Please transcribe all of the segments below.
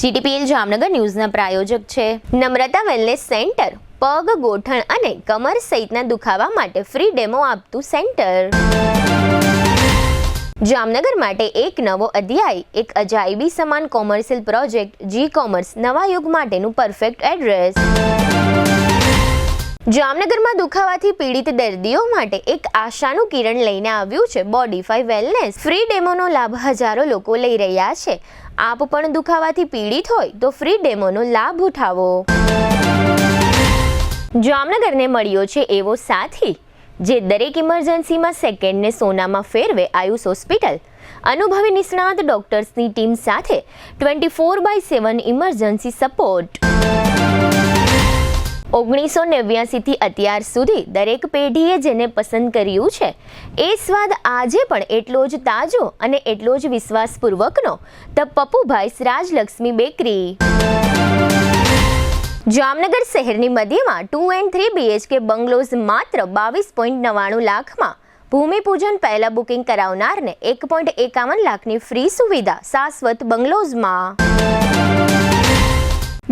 GTPL Jamnagar ન્યૂઝના પ્રાયોજક છે નમ્રતા wellness centre, પગ, ગોઠણ અને કમર સહિતના દુખાવા માટે ફ્રી ડેમો આપતું સેન્ટર. જામનગર માટે એક નવો અધ્યાય, એક અજાયબી સમાન કોમર્શિયલ પ્રોજેક્ટ. જી કોમર્સ નવા યુગ માટેનું પરફેક્ટ એડ્રેસ. જામનગરમાં દુખાવાથી પીડિત દર્દીઓ માટે એક આશાનું કિરણ લઈને આવ્યું છે બોડીફાઈ વેલનેસ. ફ્રી ડેમોનો લાભ હજારો લોકો લઈ રહ્યા છે. આપ પણ દુખાવાથી પીડિત હોય તો ફ્રી ડેમોનો લાભ ઉઠાવો. જામનગરને મળ્યો છે એવો સાથી જે દરેક ઇમરજન્સીમાં સેકન્ડને સોનામાં ફેરવે. આયુષ હોસ્પિટલ અનુભવી નિષ્ણાત ડોક્ટર્સની ટીમ સાથે 24/7 ઇમરજન્સી સપોર્ટ. 1989 થી અત્યાર સુધી દરેક પેઢીએ જેને પસંદ કર્યું છે એ સ્વાદ આજે પણ એટલો જ તાજો અને એટલો જ વિશ્વાસપૂર્વકનો. The Pappubhai's Rajlakshmi bakery. જામનગર શહેરની મધ્યમાં 2 and 3 BHK બંગલોઝ માત્ર 22.99 લાખમાં. ભૂમિપૂજન પહેલા બુકિંગ કરાવનારને 1.51 લાખની ફ્રી સુવિધા શાશ્વત બંગલોઝમાં.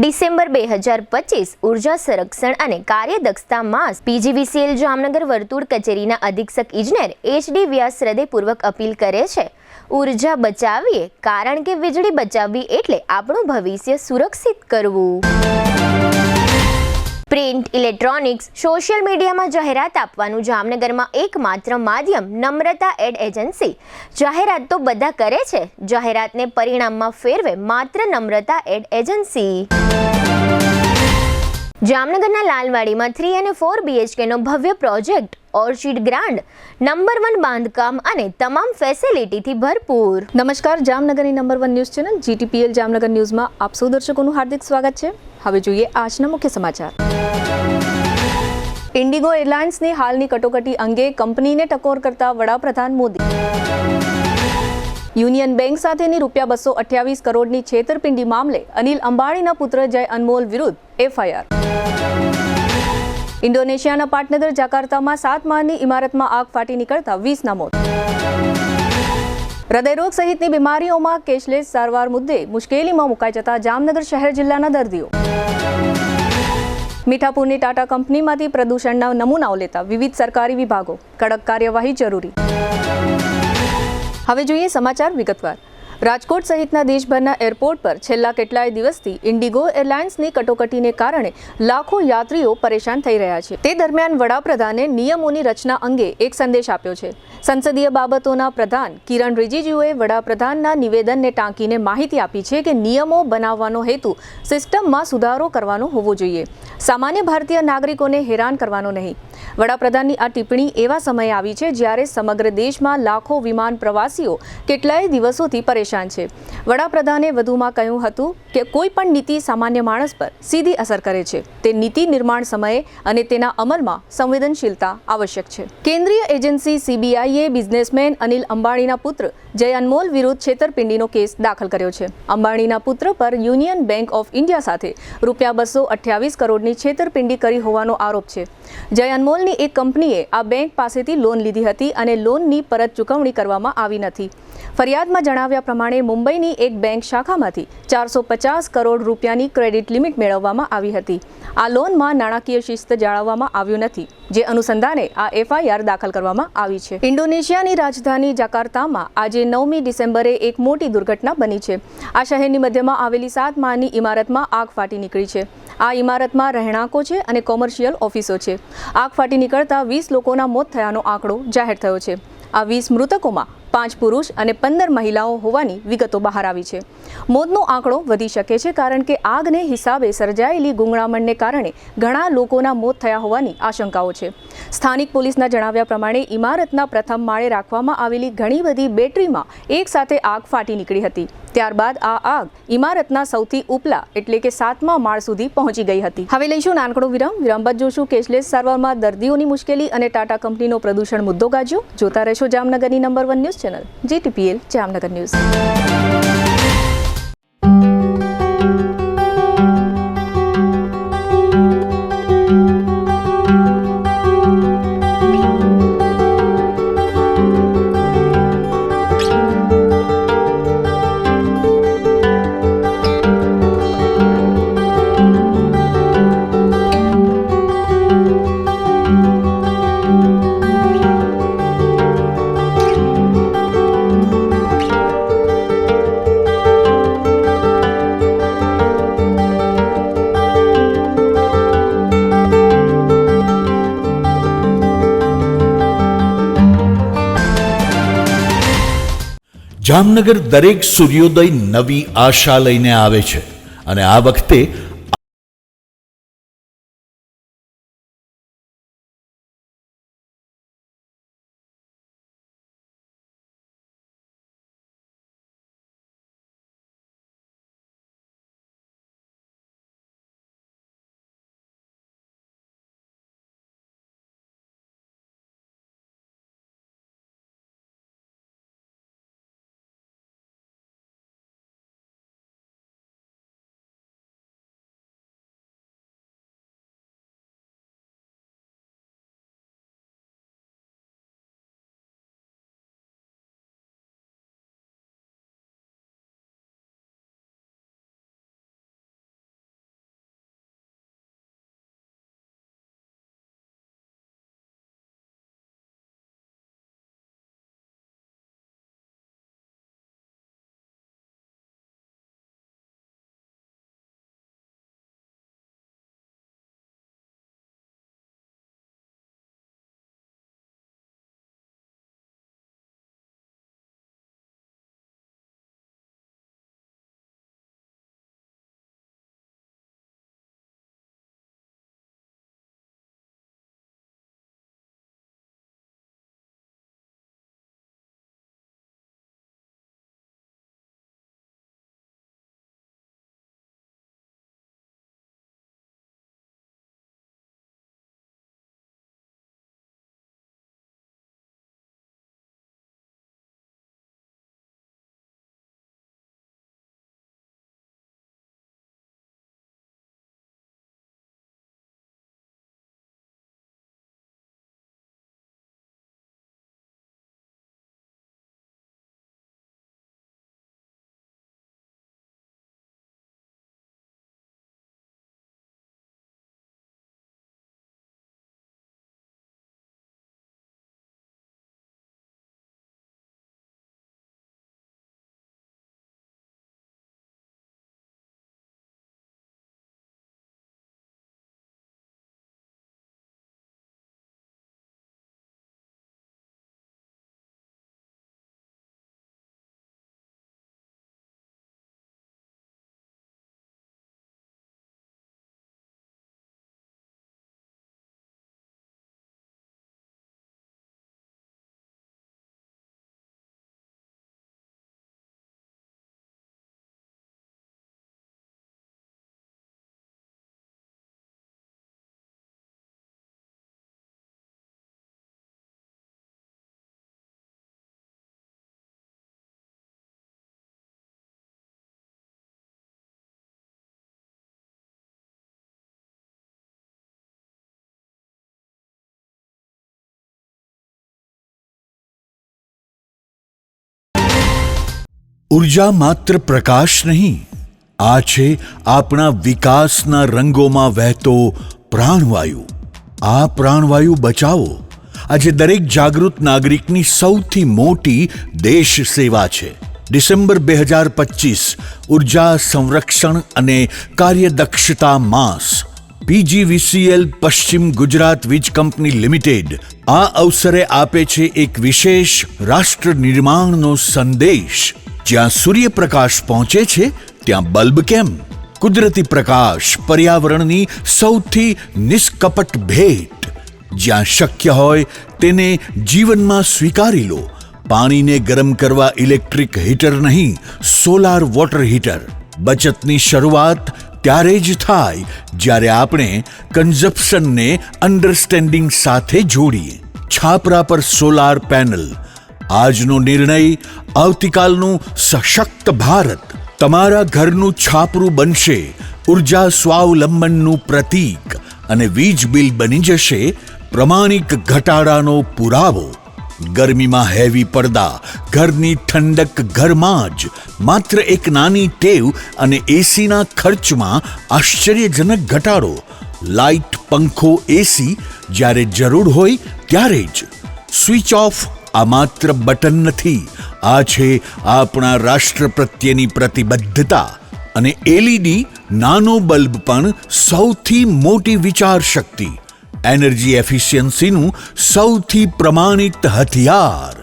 ડિસેમ્બર 2025 ઉર્જા સંરક્ષણ અને કાર્યદક્ષતા માસ. પીજીવીસીએલ જામનગર વર્તુળ કચેરીના અધિક્ષક ઇજનેર HD વ્યાસ હૃદયપૂર્વક અપીલ કરે છે, ઉર્જા બચાવીએ, કારણ કે વીજળી બચાવવી એટલે આપણું ભવિષ્ય સુરક્ષિત કરવું. પ્રિન્ટ, ઇલેક્ટ્રોનિક્સ, સોશિયલ મીડિયામાં જાહેરાત આપવાનું જામનગરમાં એકમાત્ર માધ્યમ નમ્રતા એડ એજન્સી. જાહેરાત તો બધા કરે છે, જાહેરાતને પરિણામમાં ફેરવે માત્ર નમ્રતા એડ એજન્સી. જામનગરના લાલવાડીમાં 3 અને 4 BHKનો ભવ્ય પ્રોજેક્ટ. ઓર્ચિડ ગ્રાન્ડ, નંબર 1 બાંધકામ અને તમામ ફેસિલિટીથી ભરપૂર. નમસ્કાર, જામનગરની number 1 news channel GTPL Jamnagar ન્યૂઝમાં આપ સૌ દર્શકોનું હાર્દિક સ્વાગત છે. હવે જોઈએ આજના મુખ્ય સમાચાર. ઇન્ડિગો એરલાઇન્સની હાલની કટોકટી અંગે કંપનીને ટકોર કરતા વડાપ્રધાન મોદી. યુનિયન બેંક સાથેની ₹228 કરોડની છેતરપિંડી મામલે અનિલ અંબાણીના પુત્ર જય અનમોલ વિરુદ્ધ FIR. ઇન્ડોનેશિયાના પાટનગર જાકાર્તામાં 7 માળની ઇમારતમાં આગ ફાટી નીકળતા 20ના મોત. હૃદયરોગ સહિતની બીમારીઓમાં કેશલેસ સારવાર મુદ્દે મુશ્કેલીમાં મુકાઈ જતા જામનગર શહેર જિલ્લાના દર્દીઓ. મીઠાપુરની ટાટા કંપનીમાંથી પ્રદૂષણના નમૂનાઓ લેતા વિવિધ સરકારી વિભાગો. કડક કાર્યવાહી જરૂરી. હવે જોઈએ સમાચાર વિગતવાર. રાજકોટ સહિતના દેશભરના એરપોર્ટ પર છેલ્લા કેટલાય દિવસથી ઇન્ડિગો એરલાઇન્સની કટોકટીને કારણે લાખો યાત્રીઓ પરેશાન થઈ રહ્યા છે. તે દરમિયાન વડાપ્રધાને નિયમોની રચના અંગે એક સંદેશ આપ્યો છે. સંસદીય બાબતોના પ્રધાન કિરણ રિજિજુએ વડાપ્રધાનના નિવેદનને ટાંકીને માહિતી આપી છે કે નિયમો બનાવવાનો હેતુ સિસ્ટમમાં સુધારો કરવાનો હોવો જોઈએ, સામાન્ય ભારતીય નાગરિકોને હેરાન કરવાનો નહીં. વડાપ્રધાનની આ ટિપ્પણી એવા સમયે આવી છે જ્યારે સમગ્ર દેશમાં લાખો વિમાન પ્રવાસીઓ કેટલાય દિવસોથી પરેશાન છે. વડાપ્રધાને વધુમાં કહ્યું હતું કે કોઈ પણ નીતિ સામાન્ય માણસ પર સીધી અસર કરે છે. તે નીતિ નિર્માણ સમયે અને તેના અમલમાં સંવેદનશીલતા આવશ્યક છે. કેન્દ્રીય એજન્સી CBIએ બિઝનેસમેન અનિલ અંબાણીના પુત્ર જય અનમોલ વિરુદ્ધ છેતરપિંડીનો કેસ દાખલ કર્યો છે. અંબાણીના પુત્ર પર યુનિયન બેંક ઓફ ઇન્ડિયા સાથે ₹228 કરોડની છેતરપિંડી કરી હોવાનો આરોપ છે. જય અનમોલની એક કંપનીએ આ બેંક પાસેથી લોન લીધી હતી અને લોનની પરત ચૂકવણી કરવામાં આવી નથી. ફરિયાદમાં જણાવ્યા પ્રમાણે મુંબઈની એક બેંક શાખામાંથી ₹450 કરોડ ક્રેડિટ લિમિટ મેળવવામાં આવી હતી. આ લોનમાં નાણાકીય શિસ્ત જાળવવામાં આવ્યું નથી, જે અનુસંધાને આ FIR દાખલ કરવામાં આવી છે. ઇન્ડોનેશિયાની રાજધાની જાકાર્તામાં આજે 9મી ડિસેમ્બરે એક મોટી દુર્ઘટના બની છે. આ શહેરની મધ્યમાં આવેલી 7 માળની ઇમારતમાં આગ ફાટી નીકળી છે. આ ઇમારતમાં રહેણાંકો છે અને કોમર્શિયલ ઓફિસો છે. આગ ફાટી નીકળતા 20 લોકોના મોત થયાનો આંકડો જાહેર થયો છે. આ 20 મૃતકોમાં 5 પુરુષ અને 15 મહિલાઓ હોવાની વિગતો બહાર આવી છે. મોતનો આંકડો વધી શકે છે કારણ કે આગને હિસાબે સર્જાયેલી ગૂંગળામણને કારણે ઘણા લોકોના મોત થયા હોવાની આશંકાઓ છે. સ્થાનિક પોલીસના જણાવ્યા પ્રમાણે ઇમારતના પ્રથમ માળે રાખવામાં આવેલી ઘણી બધી બેટરીમાં એક સાથે આગ ફાટી નીકળી હતી. ત્યારબાદ આ આગ ઇમારતના સૌથી ઉપલા એટલે કે 7મા માળ સુધી પહોંચી ગઈ હતી. હવે લઈશું નાનકડો વિરામ. વિરામ બાદ જોશું કેશલેસ સારવારમાં દર્દીઓની મુશ્કેલી અને ટાટા કંપનીનો પ્રદૂષણ મુદ્દો ગાજ્યો. જોતા રહેશો જામનગરની number 1 news channel GTPL Jamnagar news. Jamnagar દરેક સૂર્યોદય નવી આશા લઈને આવે છે અને આ વખતે ઉર્જા માત્ર પ્રકાશ નહીં, આ છે આપણા વિકાસના રંગોમાં વહેતો પ્રાણવાયુ. આ પ્રાણવાયુ બચાવો આજે દરેક જાગૃત નાગરિકની સૌથી મોટી દેશ સેવા છે. ડિસેમ્બર 2025 ઉર્જા સંરક્ષણ અને કાર્યદક્ષતા માસ. પીજીવીસીએલ પશ્ચિમ ગુજરાત વીજ કંપની લિમિટેડ આ અવસરે આપે છે એક વિશેષ રાષ્ટ્ર નિર્માણનો સંદેશ. જ્યાં સૂર્યપ્રકાશ પહોંચે છે ત્યાં બલ્બ કેમ? કુદરતી પ્રકાશ પર્યાવરણની સૌથી નિષ્કપટ ભેટ. જ્યાં શક્ય હોય તેને જીવનમાં સ્વીકારી લો. પાણીને ગરમ કરવા ઇલેક્ટ્રિક હીટર નહીં, સોલાર વોટર હીટર. બચતની શરૂઆત ત્યારે જ થાય જ્યારે આપણે કન્ઝપ્શનને અન્ડરસ્ટેન્ડિંગ સાથે જોડીએ. છાપરા પર સોલાર પેનલ. આજનો નિર્ણય આવતીકાલનું સશક્ત ભારત. તમારા ઘરનું છાપરું બનશે ઉર્જા સ્વાવલંબનનું પ્રતીક અને વીજ બિલ બની જશે પ્રમાણિક ઘટાડાનો પુરાવો. ગરમીમાં હેવી પડદા, ઘરની ઠંડક ઘરમાં જ. માત્ર એક નાની ટેવ અને એસીના ખર્ચમાં આશ્ચર્યજનક ઘટાડો. લાઇટ, પંખો, એસી જ્યારે જરૂર હોય ત્યારે જ. સ્વિચ ઓફ આ માત્ર બટન નથી, આ છે આપણા રાષ્ટ્ર પ્રત્યેની પ્રતિબદ્ધતા. અને એલઈડી નાનો બલ્બ પણ સૌથી મોટી વિચાર શક્તિ. એનર્જી એફિશિયન્સીનું સૌથી પ્રમાણિત હથિયાર.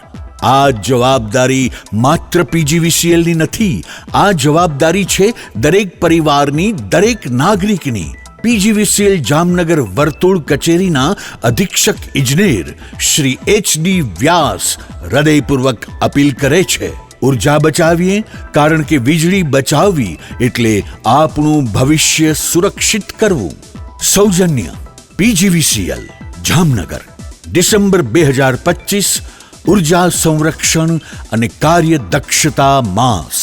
આ જવાબદારી માત્ર પીજીવીસીએલની નથી, આ જવાબદારી છે દરેક પરિવારની, દરેક નાગરિકની. પીજીવીસીએલ જામનગર વર્તુળ કચેરીના અધિક્ષક ઇજનેર શ્રી એચડી વ્યાસ હૃદયપૂર્વક અપીલ કરે છે, ઉર્જા બચાવીએ, કારણ કે વીજળી બચાવવી એટલે આપણું ભવિષ્ય સુરક્ષિત કરવું. સૌજન્ય પીજીવીસીએલ જામનગર, ડિસેમ્બર 2025, ઉર્જા સંરક્ષણ અને કાર્યદક્ષતા માસ.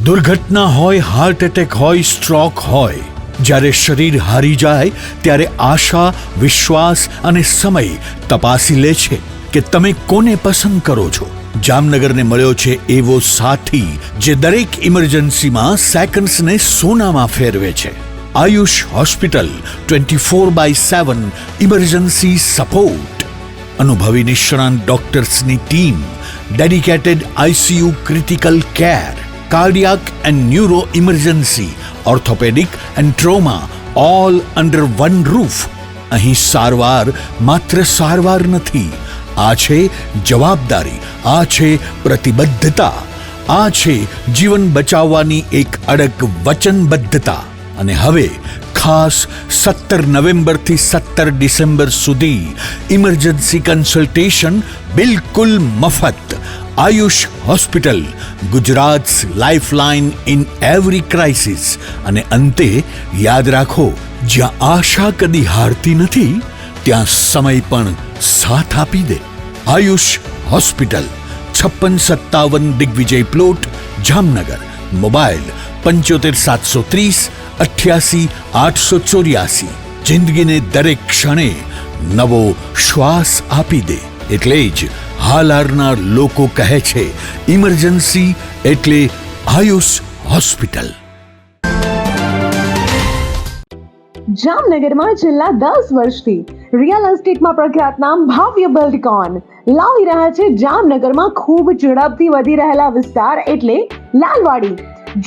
દુર્ઘટના હોય, હાર્ટ એટેક હોય, સ્ટ્રોક હોય, જ્યારે શરીર હારી જાય ત્યારે આશા, વિશ્વાસ અને સમય તપાસી લે છે કે તમે કોને પસંદ કરો છો. જામનગરને મળ્યો છે એવો સાથી જે દરેક ઇમરજન્સીમાં સેકન્ડ્સને સોનામાં ફેરવે છે. Ayush hospital 24/7 emergency support. અનુભવી નિષ્ણાંત ડોક્ટર્સની team, dedicated ICU critical care, cardiac and neuro emergency, orthopedic and trauma, all under one roof. અહીં સારવાર માત્ર સારવાર નથી, આ છે જવાબદારી, આ છે પ્રતિબદ્ધતા, આ છે જીવન બચાવવાની એક અડગ વચનબદ્ધતા. અને હવે ખાસ 17 નવેમ્બરથી 17 ડિસેમ્બર સુધી ઇમરજન્સી કન્સલ્ટેશન બિલકુલ મફત. Ayush hospital, Gujarat's lifeline in every crisis. અને અંતે યાદ રાખો, જ્યાં આશા કદી હારતી નથી, ત્યાં સમય પણ સાથ આપી દે. Ayush hospital, 5657 Digvijay plot, Jamnagar. Mobile 75 730 88 884. જિંદગીને દરેક ક્ષણે નવો શ્વાસ આપી દે. એટલે જ હાલારના લોકો કહે છે, ઇમરજન્સી એટલે આયુષ હોસ્પિટલ. જામનગરમાં છેલ્લા 10 વર્ષથી રિયલ એસ્ટેટમાં પ્રખ્યાત નામ ભવ્ય બિલ્ડકોન લાવી રહ્યા છે જામનગરમાં ખૂબ ઝડપથી વધી રહેલા વિસ્તાર એટલે લાલવાડી,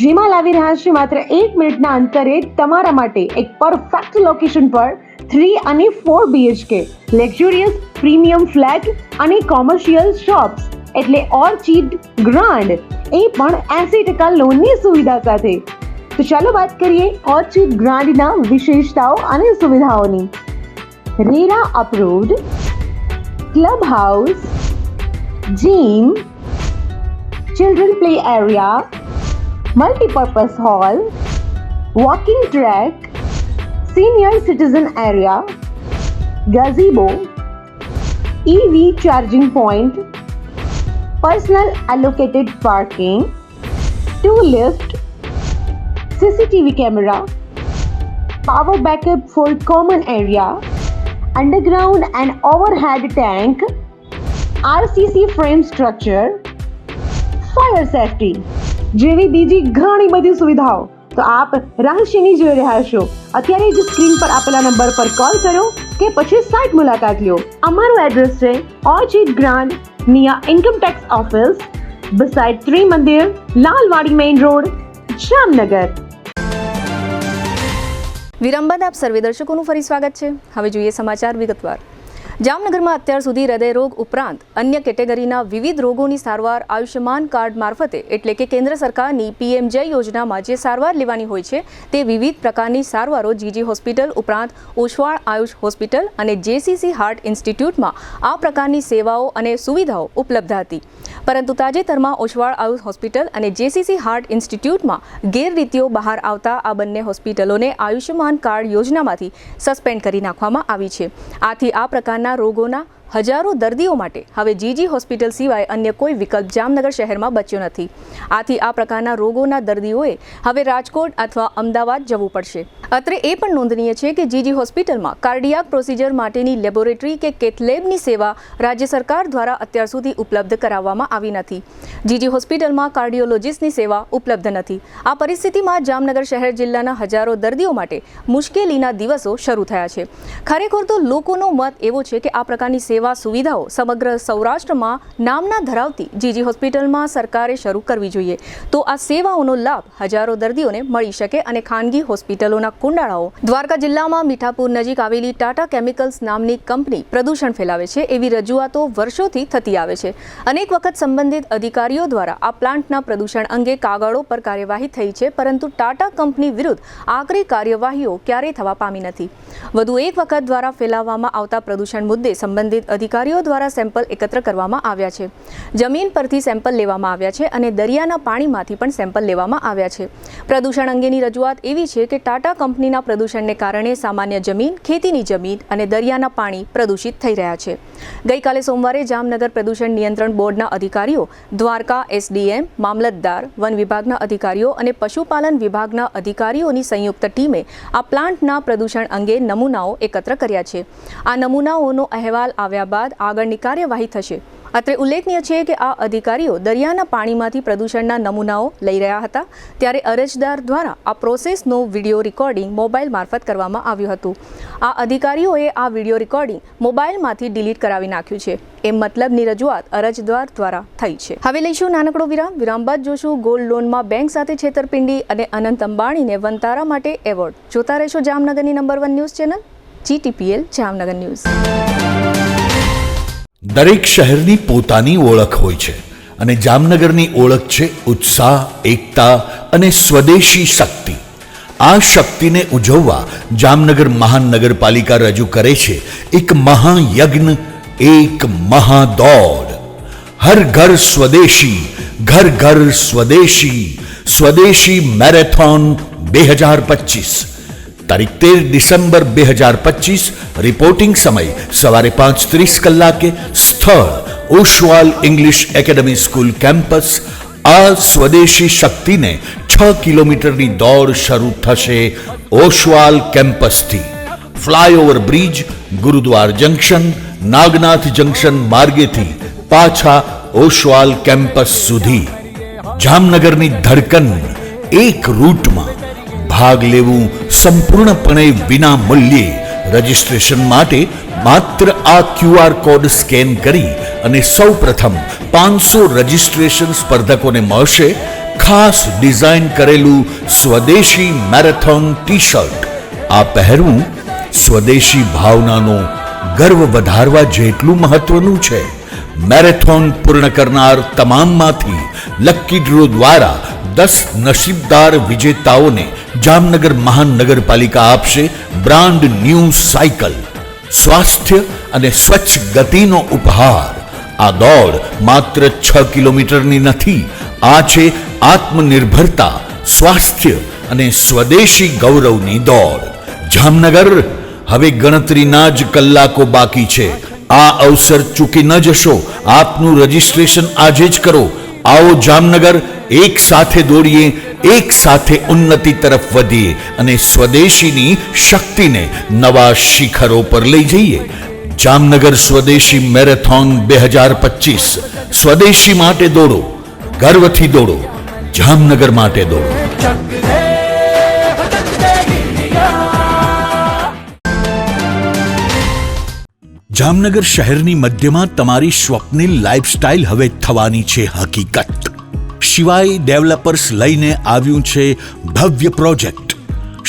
જેમાં લાવી રહ્યા છે માત્ર 1 મિનિટના અંતરે તમારા માટે એક પરફેક્ટ લોકેશન પર 3 અને 4 BHK લક્ઝુરિયસ પ્રીમિયમ ફ્લેટ અને કોમર્શિયલ શોપ્સ એટલે ઓર્ચિડ ગ્રાન્ડ, એ પણ 80% લોનની સુવિધા સાથે. તો ચાલો વાત કરીએ ઓર્ચિડ ગ્રાન્ડના વિશેષતાઓ અને સુવિધાઓની. RERA approved, club house, gym, children play area, multipurpose hall, walking track, senior citizen area, gazebo, EV charging point, personal allocated parking, 2 lift, CCTV camera, power backup for common area, underground and overhead tank, RCC frame structure, fire safety જેવી બીજી ઘણી બધી સુવિધાઓ તો આપ રહસ્યની જોઈ રહ્યા છો. અત્યારે જ સ્ક્રીન પર આપેલા નંબર પર કોલ કરો કે પછી સાઇટ મુલાકાત લો. અમારું એડ્રેસ છે Orchid Grand near income tax office, beside Trimandir, Lalwadi main road, Jamnagar. વિરામ બાદ આપ સર્વે દર્શકોનું ફરી સ્વાગત છે. હવે જોઈએ સમાચાર વિગતવાર. જામનગરમાં અત્યાર સુધી હૃદયરોગ ઉપરાંત અન્ય કેટેગરીના વિવિધ રોગોની સારવાર આયુષ્યમાન કાર્ડ મારફતે એટલે કે કેન્દ્ર સરકારની પીએમજય યોજનામાં જે સારવાર લેવાની હોય છે તે વિવિધ પ્રકારની સારવારો જીજી હોસ્પિટલ ઉપરાંત ઓસવાળ આયુષ હોસ્પિટલ અને જેસીસી હાર્ટ ઇન્સ્ટિટ્યૂટમાં આ પ્રકારની સેવાઓ અને સુવિધાઓ ઉપલબ્ધ હતી. પરંતુ તાજેતરમાં ઓસવાળ આયુષ હોસ્પિટલ અને જેસીસી હાર્ટ ઇન્સ્ટિટ્યૂટમાં ગેરરીતિઓ બહાર આવતા આ બંને હોસ્પિટલોને આયુષ્યમાન કાર્ડ યોજનામાંથી સસ્પેન્ડ કરી નાખવામાં આવી છે. આથી આ પ્રકારના રોગોના હજારો દર્દીઓ માટે હવે જીજી હોસ્પિટલ સિવાય અન્ય કોઈ વિકલ્પ જામનગર શહેરમાં બચ્યો નથી. આથી આ પ્રકારના રોગોના દર્દીઓએ હવે રાજકોટ અથવા અમદાવાદ જવું પડશે. અત્રે એ પણ નોંધનીય છે કે જીજી હોસ્પિટલમાં કાર્ડિયાક પ્રોસિજર માટેની લેબોરેટરી કે કેથલેબની સેવા રાજ્ય સરકાર દ્વારા અત્યાર સુધી ઉપલબ્ધ કરાવવામાં આવી નથી. જીજી હોસ્પિટલમાં કાર્ડિયોલોજિસ્ટની સેવા ઉપલબ્ધ નથી. આ પરિસ્થિતિમાં જામનગર શહેર જિલ્લાના હજારો દર્દીઓ માટે મુશ્કેલીના દિવસો શરૂ થયા છે. ખરેખર તો લોકોનો મત એવો છે કે આ પ્રકારની સેવા સેવા સુવિધાઓ સમગ્ર સૌરાષ્ટ્રમાં નામના ધરાવતી જીજી હોસ્પિટલમાં સરકારે શરૂ કરવી જોઈએ, તો આ સેવાઓનો લાભ હજારો દર્દીઓને મળી શકે અને ખાનગી હોસ્પિટલોના કુંડાળાઓ દ્વારકા જિલ્લામાં મીઠાપુર નજીક આવેલી ટાટા કેમિકલ્સ નામની કંપની પ્રદૂષણ ફેલાવે છે એવી રજૂઆતો વર્ષોથી થતી આવે છે. અનેક વખત સંબંધિત અધિકારીઓ દ્વારા આ પ્લાન્ટના પ્રદૂષણ અંગે કાગળો પર કાર્યવાહી થઈ છે, પરંતુ ટાટા કંપની વિરુદ્ધ આકરી કાર્યવાહીઓ ક્યારેય થવા પામી નથી. વધુ એક વખત દ્વારા ફેલાવવામાં આવતા પ્રદૂષણ મુદ્દે સંબંધિત અધિકારીઓ દ્વારા સેમ્પલ એકત્ર કરવામાં આવ્યા છે. જમીન પરથી સેમ્પલ લેવામાં આવ્યા છે અને દરિયાના પાણીમાંથી પણ સેમ્પલ લેવામાં આવ્યા છે. પ્રદૂષણ અંગેની રજૂઆત એવી છે કે ટાટા કંપનીના પ્રદૂષણને કારણે સામાન્ય જમીન, ખેતીની જમીન અને દરિયાના પાણી પ્રદૂષિત થઈ રહ્યા છે. ગઈકાલે સોમવારે જામનગર પ્રદૂષણ નિયંત્રણ બોર્ડના અધિકારીઓ, દ્વારકા એસડીએમ, મામલતદાર, વન વિભાગના અધિકારીઓ અને પશુપાલન વિભાગના અધિકારીઓની સંયુક્ત ટીમે આ પ્લાન્ટના પ્રદૂષણ અંગે નમૂનાઓ એકત્ર કર્યા છે. આ નમૂનાઓનો અહેવાલ આવ્યા બાદ આગળની કાર્યવાહી થશે. અત્રે ઉલ્લેખનીય છે કે આ અધિકારીઓ દરિયાના પાણીમાંથી પ્રદૂષણના નમૂનાઓ લઈ રહ્યા હતા ત્યારે અરજદાર દ્વારા આ પ્રોસેસનો વિડીયો રેકોર્ડિંગ મોબાઈલ મારફત કરવામાં આવ્યું હતું. આ અધિકારીઓએ આ વિડીયો રેકોર્ડિંગ મોબાઈલમાંથી ડિલીટ કરાવી નાખ્યું છે એમ મતલબની રજૂઆત અરજદાર દ્વારા થઈ છે. હવે લઈશું નાનકડો વિરામ બાદ જોશું ગોલ્ડ લોનમાં બેંક સાથે છેતરપિંડી અને અનંત અંબાણીને વનતારા માટે એવોર્ડ. જોતા રહેશો જામનગરની number 1 news channel GTPL Jamnagar news. દરેક શહેરની પોતાની ઓળખ હોય છે અને જામનગરની ઓળખ છે ઉત્સાહ, એકતા અને સ્વદેશી શક્તિ. આ શક્તિને ઉજવવા જામનગર મહાનગરપાલિકા રજૂ કરે છે એક મહાયજ્ઞ, એક મહાદોડ. હર ઘર સ્વદેશી, ઘર ઘર સ્વદેશી, સ્વદેશી મેરેથોન 2025. તારીખ 13 ડિસેમ્બર 2025. રિપોર્ટિંગ સમય સવારે 5:30 કલાકે. સ્થળ Oswal English academy school campus. આ સ્વદેશી શક્તિને 6 કિલોમીટરની દોડ શરૂ થશે ઓશવાલ કેમ્પસથી. Flyover bridge, Gurudwara junction, Nagnath junction માર્ગેથી પાછા ઓશવાલ કેમ્પસ સુધી. જામનગરની ધડકન એક રૂટમાં. ભાગ લેવું સંપૂર્ણપણે વિના મૂલ્યે. રજિસ્ટ્રેશન માટે માત્ર આ QR કોડ સ્કેન કરી અને સૌ પ્રથમ 500 રજિસ્ટ્રેશન સ્પર્ધકોને મળશે ખાસ ડિઝાઇન કરેલું સ્વદેશી મેરેથોન ટી-શર્ટ. આ પહેરવું સ્વદેશી ભાવનાનો ગર્વ વધારવા જેટલું મહત્વનું છે. મેરેથોન પૂર્ણ કરનાર તમામમાંથી લકી ડ્રો દ્વારા 10 નસીબદાર વિજેતાઓને જામનગર મહાનગરપાલિકા આપશે બ્રાન્ડ ન્યૂ સાયકલ. સ્વાસ્થ્ય અને સ્વચ્છ ગતિનો ઉપહાર. આ દોડ માત્ર 6 કિલોમીટરની નથી. આ છે આત્મનિર્ભરતા, સ્વાસ્થ્ય અને સ્વદેશી ગૌરવની દોડ. જામનગર, હવે ગણતરીના જ કલાકો બાકી છે. આ અવસર ચૂકી ન જશો. આપનું રજિસ્ટ્રેશન આજે જ કરો. આવો જામનગર, એક સાથે દોડીએ, એક સાથે ઉન્નતિ તરફ વધીએ અને સ્વદેશીની શક્તિને નવા શિખરો પર લઈ જઈએ. જામનગર સ્વદેશી મેરેથોન 2025. સ્વદેશી માટે દોડો, ગર્વથી દોડો, જામનગર માટે દોડો. જામનગર શહેરની મધ્યમાં તમારી સ્વપ્નિલ લાઇફસ્ટાઇલ હવે થવાની છે હકીકત. શિવાય ડેવલપર્સ લઈને આવ્યું છે ભવ્ય પ્રોજેક્ટ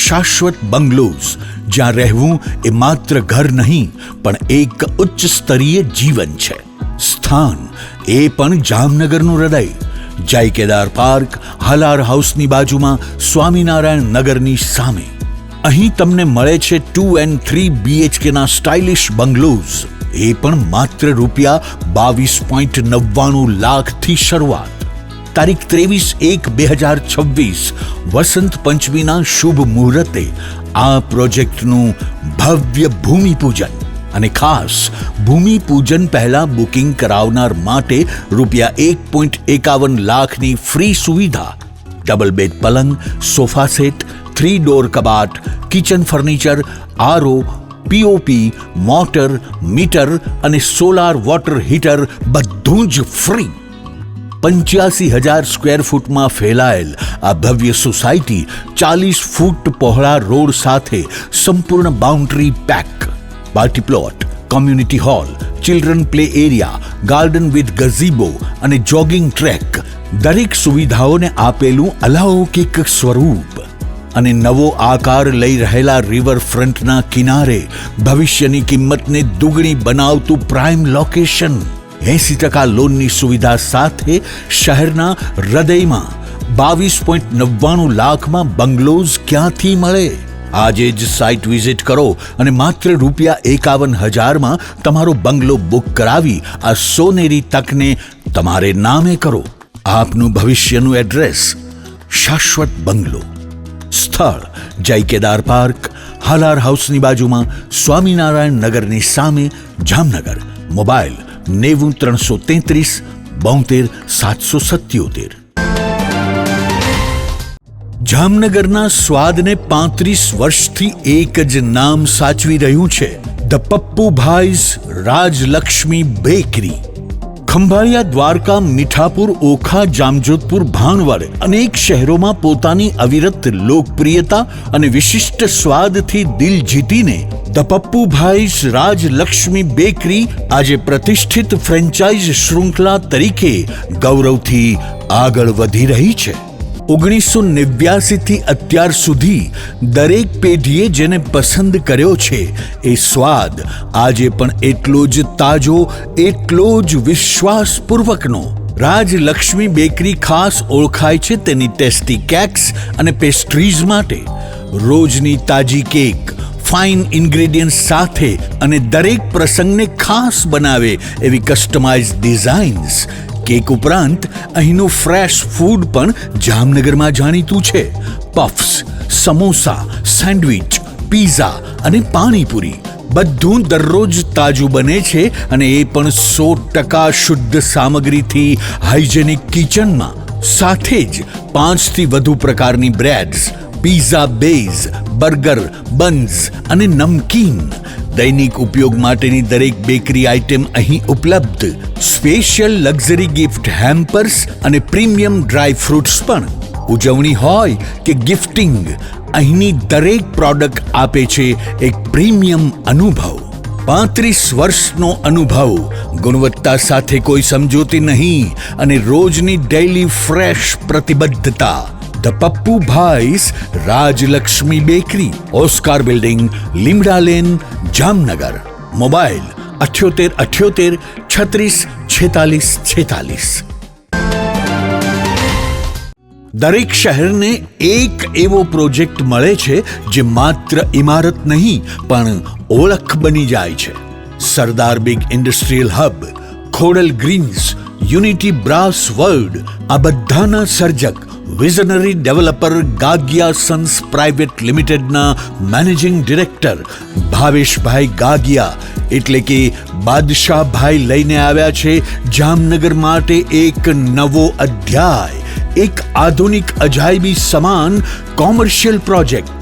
શાશ્વત બંગલોઝ, જ્યાં રહેવું એ માત્ર ઘર નહીં પણ એક ઉચ્ચ સ્તરીય જીવન છે. સ્થાન એ પણ જામનગરનું હૃદય. જય કેદાર પાર્ક, હલાર હાઉસની બાજુમાં, સ્વામિનારાયણ નગરની સામે. અહીં તમને મળે છે 2 and 3 BHK ના સ્ટાઇલિશ બંગલોઝ. એ પણ માત્ર ₹22.99 લાખથી શરૂઆત. તારીખ 23/1/2026 વસંત પંચમીના શુભ મુહૂર્તે આ પ્રોજેક્ટનું ભવ્ય ભૂમિપૂજન. અને ખાસ ભૂમિપૂજન પહેલા બુકિંગ કરાવનાર માટે ₹1.51 લાખની ફ્રી સુવિધા. ડબલ બેડ પલંગ, સોફા સેટ, 3 ડોર કબાટ, kitchen furniture, RO, POP, motor, meter અને સોલાર વોટર હીટર બધું જ ફ્રી. 85,000 સ્ક્વેર ફૂટમાં ફેલાયેલ આ ભવ્ય સોસાયટી 40 ફૂટ પહોળા રોડ સાથે સંપૂર્ણ boundary pack. Party plot, community hall, children play area, garden with gazebo અને જોગિંગ ટ્રેક, દરેક સુવિધાઓને આપેલું અલૌકિક સ્વરૂપ અને નવો આકાર લઈ રહેલા રિવરફ્રન્ટના કિનારે ભવિષ્યની કિંમતને દુગણી બનાવતું પ્રાઇમ લોકેશન, 80% લોનની સુવિધા સાથે શહેરના હૃદયમાં 22.99 લાખમાં બંગલોઝ ક્યાંથી મળે? આજે જ સાઇટ વિઝિટ કરો અને માત્ર ₹51,000માં તમારો બંગલો બુક કરાવી આ સોનેરી તકને તમારે નામે કરો. આપનું ભવિષ્યનું એડ્રેસ શાશ્વત બંગલો. સ્થળ જય કેદાર પાર્ક, હાલાર હાઉસની બાજુમાં, સ્વામિનારાયણ નગરની સામે, જામનગર. મોબાઈલ 90 333 72 777. જામનગરના સ્વાદને 35 વર્ષથી એક જ નામ સાચવી રહ્યું છે, ધ પપ્પુભાઈઝ રાજલક્ષ્મી બેકરી. ખંભાળિયા, દ્વારકા, મીઠાપુર, ઓખા, જામજોધપુર, ભાણવડ અનેક શહેરોમાં પોતાની અવિરત લોકપ્રિયતા અને વિશિષ્ટ સ્વાદથી દિલ જીતીને ધ પપ્પુભાઈઝ રાજલક્ષ્મી બેકરી આજે પ્રતિષ્ઠિત ફ્રેન્ચાઇઝ શૃંખલા તરીકે ગૌરવથી આગળ વધી રહી છે. 1989થી અત્યાર સુધી દરેક પેઢીએ જેને પસંદ કર્યો છે એ સ્વાદ આજે પણ એટલો જ તાજો, એટલો જ વિશ્વાસપૂર્વકનો. રાજલક્ષ્મી બેકરી ખાસ ઓળખાય છે તેની ટેસ્ટી કેક્સ અને પેસ્ટ્રીઝ માટે. રોજની તાજી કેક, ફાઇન ઇન્ગ્રેડિયન્ટ્સ સાથે અને દરેક પ્રસંગને ખાસ બનાવે એવી કસ્ટમાઇઝ ડિઝાઇન્સ. કેક ઉપરાંત અહીંનું ફ્રેશ ફૂડ પણ જામનગરમાં જાણીતું છે. પફ્સ, સમોસા, સેન્ડવિચ, પીઝા અને પાણીપુરી બધું દરરોજ તાજું બને છે અને એ પણ 100% શુદ્ધ સામગ્રીથી હાઇજેનિક કિચનમાં. સાથે જ 5થી વધુ પ્રકારની બ્રેડ્સ, પીઝા બેઝ, બર્ગર, બન્સ અને નમકીન. દૈનિક ઉપયોગ માટેની દરેક બેકરી આઇટમ અહીં ઉપલબ્ધ. સ્પેશિયલ લક્ઝરી ગિફ્ટ હેમ્પર્સ અને પ્રીમિયમ ડ્રાય ફ્રૂટ્સ પણ. ઉજવણી હોય કે ગિફ્ટિંગ, અહીંની દરેક પ્રોડક્ટ આપે છે એક પ્રીમિયમ અનુભવ. 35 વર્ષનો અનુભવ, ગુણવત્તા સાથે કોઈ સમજૂતી નહીં અને રોજની ડેઇલી ફ્રેશ પ્રતિબદ્ધતા. The Pappubhai's Rajlakshmi bakery, Oscar building, Limda lane, Jamnagar. Mobile 78 78 36 46. દરેક શહેરને એક એવો પ્રોજેક્ટ મળે છે જે માત્ર ઇમારત નહીં પણ ઓળખ બની જાય છે. Sardar big industrial hub, Khodal greens, unity brass world, આ બધાના સર્જક visionary developer Gagiya sons private લિમિટેડના મેનેજિંગ ડિરેક્ટર ભાવેશભાઈ ગાગિયા એટલે કે બાદશાહભાઈ લઈને આવ્યા છે જામનગર માટે એક નવો અધ્યાય, એક આધુનિક અજાયબી સમાન કોમર્શિયલ પ્રોજેક્ટ,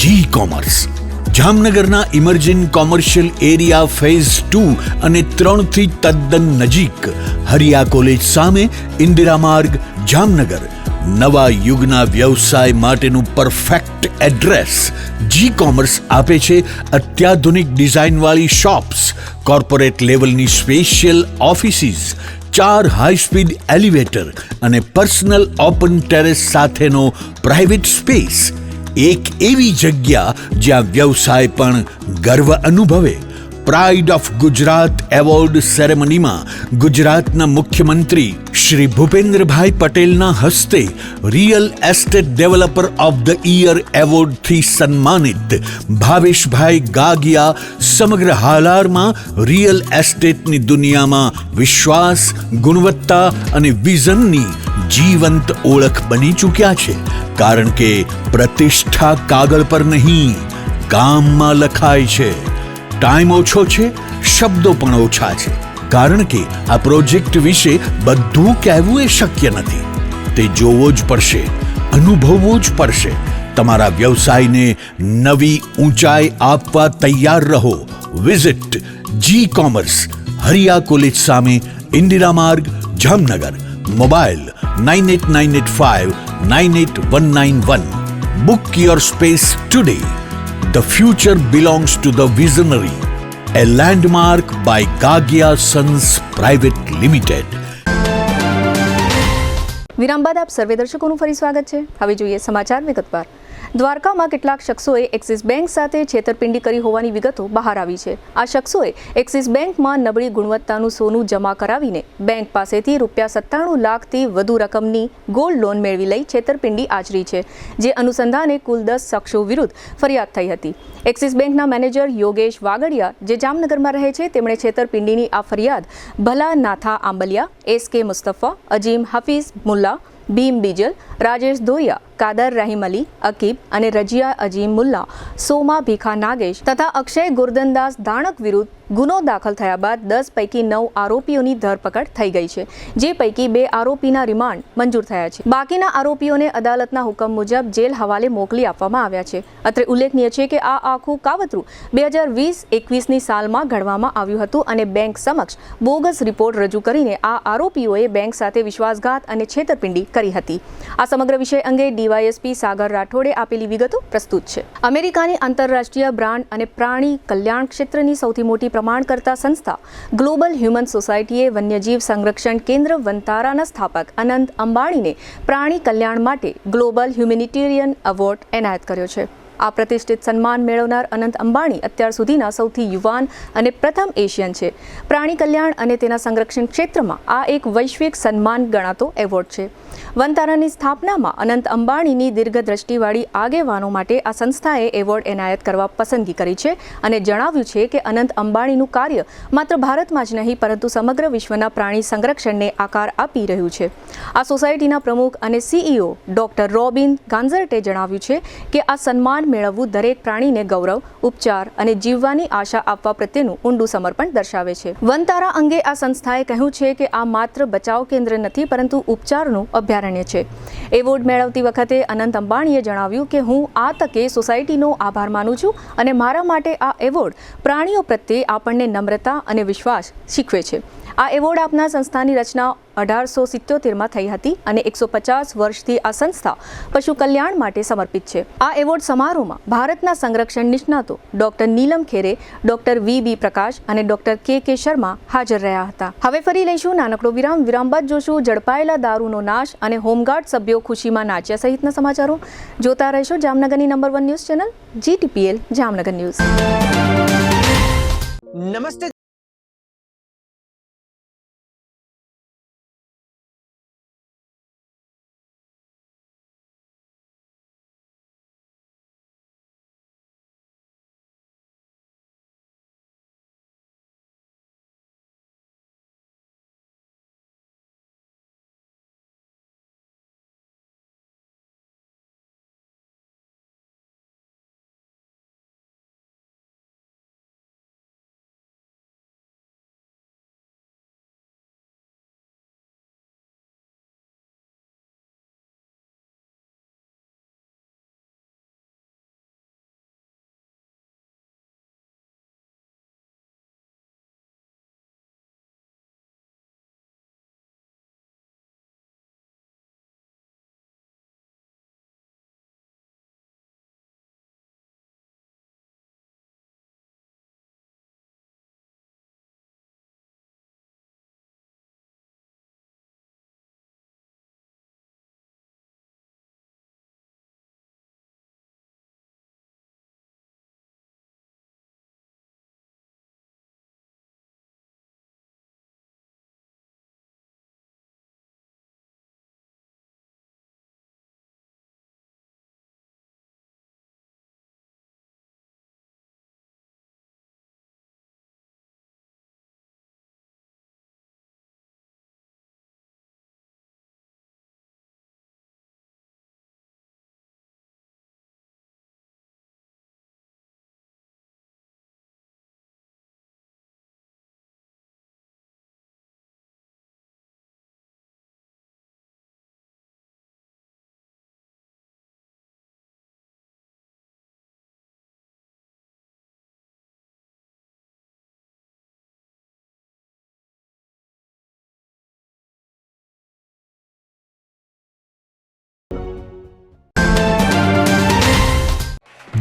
જી કોમર્સ. જામનગરના ઇમર્જિંગ કોમર્શિયલ એરિયા ફેઝ 2 અને 3 થી તદ્દન નજીક, હરિયા કોલેજ સામે, ઇન્દિરા માર્ગ, જામનગર. નવા યુગના વ્યવસાય માટેનું પરફેક્ટ એડ્રેસ. જી કોમર્સ આપે છે અત્યાધુનિક ડિઝાઇનવાળી શોપ્સ, કોર્પોરેટ લેવલની special offices, 4 high speed elevator અને પર્સનલ ઓપન ટેરેસ સાથેનો પ્રાઇવેટ સ્પેસ. એક એવી જગ્યા જ્યાં વ્યવસાય પણ ગર્વ અનુભવે. પ્રાઇડ ઓફ ગુજરાત એવોર્ડ સેરેમનીમાં ગુજરાતના મુખ્યમંત્રી શ્રી ભૂપેન્દ્રભાઈ પટેલના હસ્તે real estate developer of the year એવોર્ડથી સન્માનિત ભાવેશભાઈ ગાગિયા સમગ્ર હાલારમાં રિયલ એસ્ટેટની દુનિયામાં વિશ્વાસ, ગુણવત્તા અને વિઝનની જીવંત ઓળખ બની ચૂક્યા છે. કારણ કે પ્રતિષ્ઠા કાગળ પર નહીં, કામમાં લખાય છે. ટાઈમ ઓછો છે, શબ્દો પણ ઓછા છે, કારણ કે આ પ્રોજેક્ટ વિશે બધું કહેવું એ શક્ય નથી. તે જોવો જ પડશે, અનુભવવો જ પડશે. તમારા વ્યવસાયને નવી ઊંચાઈ આપવા તૈયાર રહો. વિઝિટ જી કોમર્સ, હરિયા કોલેજ સામે, ઇન્દિરા માર્ગ, Jamnagar. Mobile 9898598191. Book your space today. The future belongs to the visionary. a landmark by Gagia Sons Private Limited. વિરામ બાદ આપ સર્વે દર્શકોનું ફરી સ્વાગત છે. હવે જોઈએ સમાચાર વિગતવાર. દ્વારકામાં કેટલાક શખ્સોએ એક્સિસ બેંક સાથે છેતરપિંડી કરી હોવાની વિગતો બહાર આવી છે. આ શખ્સોએ એક્સિસ બેંકમાં નબળી ગુણવત્તાનું સોનું જમા કરાવીને બેંક પાસેથી ₹97 લાખથી વધુ રકમની ગોલ્ડ લોન મેળવી લઈ છેતરપિંડી આચરી છે, જે અનુસંધાને કુલ 10 શખ્સો વિરુદ્ધ ફરિયાદ થઈ હતી. એક્સિસ બેંકના મેનેજર યોગેશ વાગડિયા, જે જામનગરમાં રહે છે, તેમણે છેતરપિંડીની આ ફરિયાદ ભલા નાથા આંબલિયા, SK મુસ્તફા, અજીમ હાફિઝ મુલ્લા, ભીમ બીજલ, રાજેશ દોરિયા, કાદર રહીમ અલી, અકીબ અને રજિયા અજીમ મુલ્લા, સોમા ભીખા નાગેશ તથા અક્ષય ગુરદનદાસ દાણક વિરુદ્ધ ગુનો દાખલ થયા બાદ 10 પૈકી 9 આરોપીઓની ધરપકડ થઈ ગઈ છે, જે પૈકી 2 આરોપીના રિમાન્ડ મંજૂર થયા છે. બાકીના આરોપીઓને અદાલતના હુકમ મુજબ જેલ હવાલે મોકલી આપવામાં આવ્યા છે. અત્રે ઉલ્લેખનીય છે કે આ આખું કાવતરું 2020-21ની સાલમાં ઘડવામાં આવ્યું હતું અને બેંક સમક્ષ બોગસ રિપોર્ટ રજૂ કરીને આ આરોપીઓએ બેંક સાથે વિશ્વાસઘાત અને છેતરપિંડી કરી હતી. આ સમગ્ર વિષય અંગે ડીવાયએસપી સાગર રાઠોડે આપેલી વિગતો પ્રસ્તુત છે. અમેરિકાની આંતરરાષ્ટ્રીય બ્રાન્ડ અને પ્રાણી કલ્યાણ ક્ષેત્રની સૌથી મોટી પ્રમાણકર્તા સંસ્થા ગ્લોબલ હ્યુમન સોસાયટીએ વન્યજીવ સંરક્ષણ કેન્દ્ર વંતારાના સ્થાપક અનંત અંબાણીને પ્રાણી કલ્યાણ માટે ગ્લોબલ હ્યુમેનિટેરિયન એવોર્ડ એનાયત કર્યો છે. આ પ્રતિષ્ઠિત સન્માન મેળવનાર અનંત અંબાણી અત્યાર સુધીના સૌથી યુવાન અને પ્રથમ એશિયન છે. પ્રાણી કલ્યાણ અને તેના સંરક્ષણ ક્ષેત્રમાં આ એક વૈશ્વિક સન્માન ગણાતો એવોર્ડ છે. વંતારાની સ્થાપનામાં અનંત અંબાણીની દીર્ઘદ્રષ્ટિવાળી આગેવાનો માટે આ સંસ્થાએ એવોર્ડ એનાયત કરવા પસંદગી કરી છે અને જણાવ્યું છે કે અનંત અંબાણીનું કાર્ય માત્ર ભારતમાં જ નહીં પરંતુ સમગ્ર વિશ્વના પ્રાણી સંરક્ષણને આકાર આપી રહ્યું છે. આ સોસાયટીના પ્રમુખ અને CEO ડોક્ટર રોબિન ગાન્ઝર્ટે જણાવ્યું છે કે આ સન્માન મેળવવું દરેક પ્રાણીને ગૌરવ, ઉપચાર અને જીવવાની આશા આપવા પ્રત્યેનું ઊંડું સમર્પણ દર્શાવે છે. વંતારા અંગે આ સંસ્થાએ કહ્યું છે કે આ માત્ર બચાવ કેન્દ્ર નથી પરંતુ ઉપચારનું અભયારણ્ય છે. એવોર્ડ મેળવતી વખતે અનંત અંબાણીએ જણાવ્યું કે હું આ તકે સોસાયટીનો આભાર માનું છું અને મારા માટે આ એવોર્ડ પ્રાણીઓ પ્રત્યે આપણને નમ્રતા અને વિશ્વાસ શીખવે છે. આ એવોર્ડ આપનાર સંસ્થાની રચના 1877માં થઈ હતી અને 150 વર્ષથી આ સંસ્થા પશુ કલ્યાણ માટે સમર્પિત છે. આ એવોર્ડ સમારોહમાં ભારતના સંરક્ષણ નિષ્ણાતો ડોક્ટર નીલમ ખેરે, ડોક્ટર VB પ્રકાશ અને ડોક્ટર KK શર્મા હાજર રહ્યા હતા. હવે ફરી લઈશું નાનકડો વિરામ. વિરામ બાદ જોશું ઝડપાયેલા દારૂનો નાશ અને હોમગાર્ડ સભ્યો ખુશીમાં નાચ્યા સહિતના સમાચારો. જોતા રહેશો જામનગરની number 1 news channel GTPL Jamnagar news. નમસ્તે.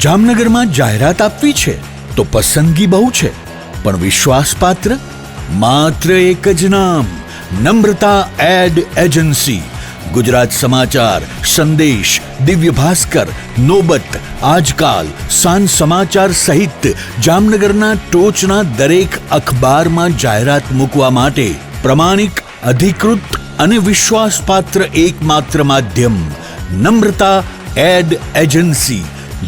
જામનગરમાં જાહેરાત આપવી છે તો પસંદગી બહુ છે. પણ વિશ્વાસપાત્ર માત્ર એક જ નામ, નમ્રતા એડ એજન્સી. ગુજરાત સમાચાર, સંદેશ, દિવ્ય ભાસ્કર, નોબત, આજકાલ, સાંજ સમાચાર સહિત જામનગરના ટોચના દરેક અખબારમાં જાહેરાત મૂકવા માટે પ્રમાણિક, અધિકૃત અને વિશ્વાસપાત્ર એકમાત્ર માધ્યમ Namrata ad agency.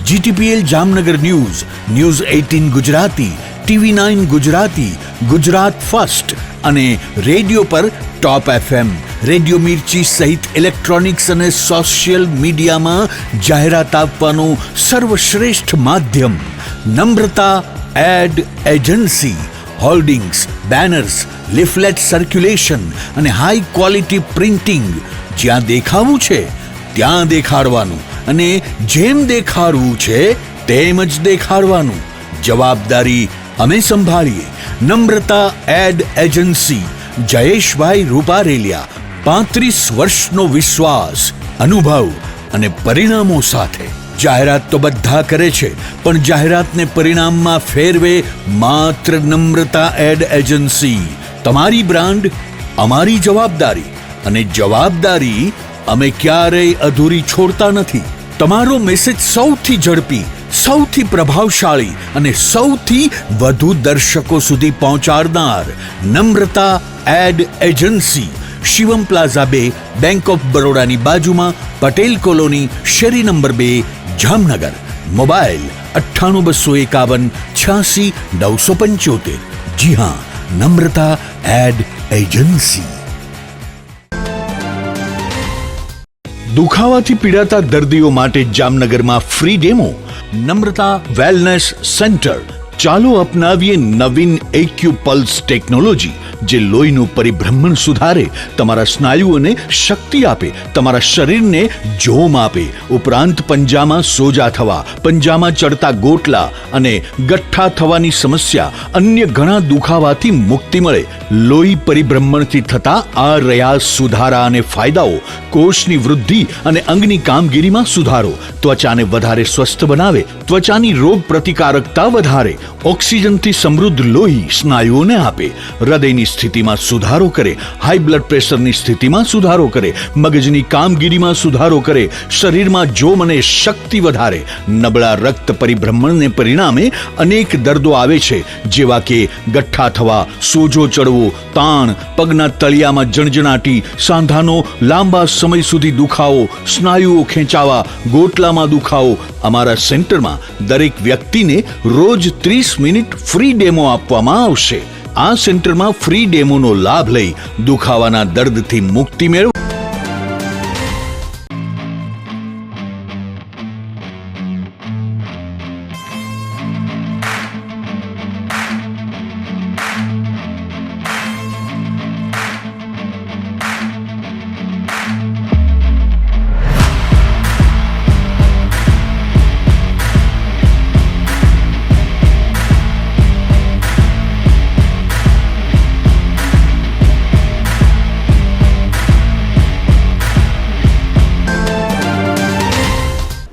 GTPL Jamnagar news, news 18 Gujarati, TV9 Gujarati, Gujarat first અને રેડિયો પર ટોપ FM, રેડિયો મિર્ચી સહિત ઇલેક્ટ્રોનિક્સ અને સોશિયલ મીડિયામાં જાહેરાત આપવાનું સર્વશ્રેષ્ઠ માધ્યમ Namrata ad agency. Hoardings, banners, leaflet circulation અને હાઈ ક્વોલિટી પ્રિન્ટિંગ. જ્યાં દેખાવું છે ત્યાં દેખાડવાનું અને જેમ દેખાડવું છે તેમ જ દેખાડવાનું. જવાબદારી અમે સંભાળીએ. નમ્રતા એડ એજન્સી, જયેશભાઈ રૂપારેલિયા. 35 વર્ષનો વિશ્વાસ, અનુભવ અને પરિણામો સાથે. જાહેરાત તો બધા કરે છે, પણ જાહેરાતને પરિણામમાં ફેરવે માત્ર નમ્રતા એડ એજન્સી. તમારી બ્રાન્ડ, અમારી જવાબદારી, અને જવાબદારી અમે ક્યારેય અધૂરી છોડતા નથી. તમારો મેસેજ સૌથી ઝડપી, સૌથી પ્રભાવશાળી અને સૌથી વધુ દર્શકો સુધી પહોંચાડનાર Namrata ad agency. Shivam plaza 2, bank of બરોડાની બાજુમાં, પટેલ કોલોની, શેરી નંબર 2, જામનગર. મોબાઈલ 98 251 86 975. જી હા, નમ્રતા એડ એજન્સી. દુખાવાથી પીડાતા દર્દીઓ માટે જામનગરમાં free demo. Namrata wellness centre. ચાલો અપનાવીએ નવીન એક્યુપલ્સ ટેકનોલોજી, જે લોહીનું પરિભ્રમણ સુધારે, તમારા સ્નાયુઓને શક્તિ આપે, તમારા શરીરને જોમ આપે. ઉપરાંત પંજામાં સોજા થવા, પંજામાં ચડતા ગોટલા અને ગઠ્ઠા થવાની સમસ્યા, અન્ય ઘણા દુખાવાથી મુક્તિ મળે. લોહી પરિભ્રમણથી થતા આ રહ્યા સુધારા અને ફાયદાઓ. કોષની વૃદ્ધિ અને અંગની કામગીરીમાં સુધારો, ત્વચાને વધારે સ્વસ્થ બનાવે, ત્વચાની રોગ પ્રતિકારકતા વધારે, ઓક્સિજનથી સમૃદ્ધ લોહી સ્નાયુઓને આપે, હૃદયની સ્થિતિમાં સુધારો કરે, હાઈ બ્લડ પ્રેશરની સ્થિતિમાં સુધારો કરે, મગજની કામગીરીમાં સુધારો કરે, શરીરમાં જોમ અને શક્તિ વધારે. નબળા રક્ત પરિભ્રમણને પરિણામે અનેક દર્દો આવે છે, જેવા કે ગઠ્ઠા થવા, સોજો ચડવો, તાણ, પગના તળિયામાં જણજણાટી, સાંધાનો લાંબા સમય સુધી દુખાવો, સ્નાયુઓ ખેંચાવા, ગોટલામાં દુખાવો. અમારા સેન્ટરમાં દરેક વ્યક્તિને રોજ 30 મિનિટ ફ્રી ડેમો આપવામાં આવશે. આ સેન્ટરમાં ફ્રી ડેમોનો લાભ લઈ દુખાવાના દર્દથી મુક્તિ મેળવો.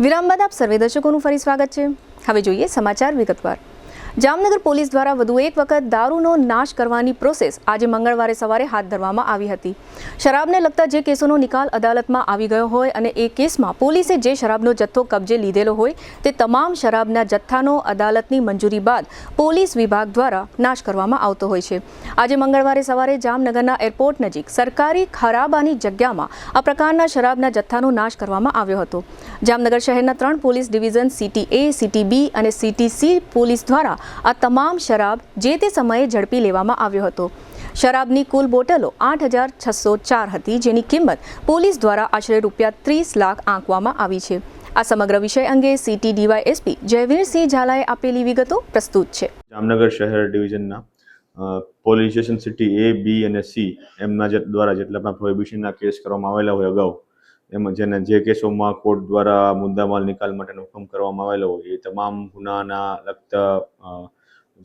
વિરામ બાદ આપ સર્વે દર્શકોનું ફરી સ્વાગત છે. હવે જોઈએ સમાચાર વિગતવાર. જામનગર પોલીસ દ્વારા વધુ એક વખત દારૂનો નાશ કરવાની પ્રોસેસ આજે મંગળવારે સવારે હાથ ધરવામાં આવી હતી. શરાબને લગતા જે કેસોનો નિકાલ અદાલતમાં આવી ગયો હોય અને એ કેસમાં પોલીસે જે શરાબનો જથ્થો કબજે લીધેલો હોય તે તમામ શરાબના જથ્થાનો અદાલતની મંજૂરી બાદ પોલીસ વિભાગ દ્વારા નાશ કરવામાં આવતો હોય છે. આજે મંગળવારે સવારે જામનગરના એરપોર્ટ નજીક સરકારી ખરાબાની જગ્યામાં આ પ્રકારના શરાબના જથ્થાનો નાશ કરવામાં આવ્યો હતો. જામનગર શહેરના 3 police division city A, city B અને સિટી C પોલીસ દ્વારા આ તમામ શરાબ જે તે સમયે ઝડપી લેવામાં આવ્યો હતો. શરાબની કુલ બોટલો 8,604 હતી, જેની કિંમત પોલીસ દ્વારા આશરે ₹30 લાખ આંકવામાં આવી છે. આ સમગ્ર વિષય અંગે સિટી DYSP જયવીરસિંહ ઝાલાએ આપેલી વિગતો પ્રસ્તુત છે. જામનગર શહેર ડિવિઝનના police station city A, B અને C એમના દ્વારા જેટલા પણ પ્રોહિબિશનના કેસ કરવામાં આવેલા હોય અગાઉ, એમાં જે કેસોમાં કોર્ટ દ્વારા મુદ્દામાલ નિકાલ માટેનો હુકમ કરવામાં આવેલો હોય એ તમામ ગુનાના લગતા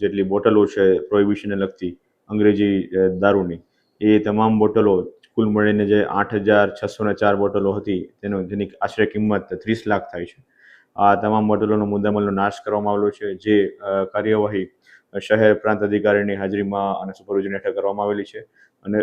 જેટલી બોટલો છે પ્રોહિબિશનને લગતી અંગ્રેજી દારૂની, એ તમામ બોટલો કુલ મળીને જે 8,604 બોટલો હતી જેની આશરે કિંમત 30 લાખ થાય છે. આ તમામ બોટલોનો મુદ્દામાલનો નાશ કરવામાં આવેલો છે, જે કાર્યવાહી શહેર પ્રાંત અધિકારીની હાજરીમાં અને સુપરવિઝન હેઠળ કરવામાં આવેલી છે. અને